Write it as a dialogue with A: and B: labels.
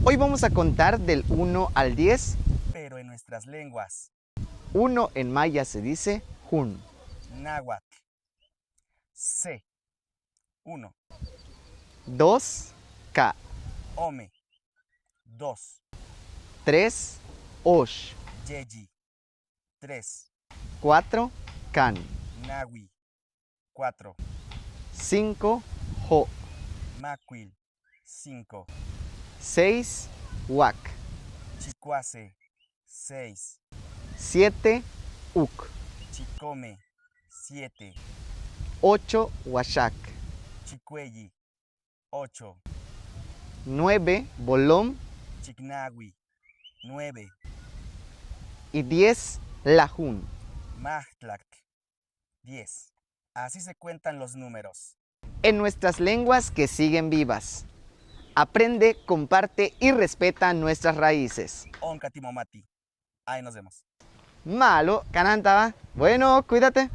A: Hoy vamos a contar del 1 al 10.
B: pero en nuestras lenguas.
A: 1 en maya se dice Jun.
B: Náhuatl. C. 1.
A: 2, Ka.
B: Ome. 2.
A: 3, Osh.
B: Yeyi. 3.
A: 4, Kan.
B: Nahui. 4.
A: 5, Jo.
B: Macuil. 5.
A: 6, Wak.
B: Chicuase. 6.
A: 7, Uk.
B: Chicome. 7.
A: 8, Washak.
B: Chicueyi. 8.
A: 9, Bolom.
B: Chignahui. 9.
A: Y 10, Lajun.
B: Mahtlac. 10. Así se cuentan los números.
A: En nuestras lenguas que siguen vivas. Aprende, comparte y respeta nuestras raíces.
B: Onkatimomati. Ahí nos vemos.
A: Malo, Canantaba. Bueno, cuídate.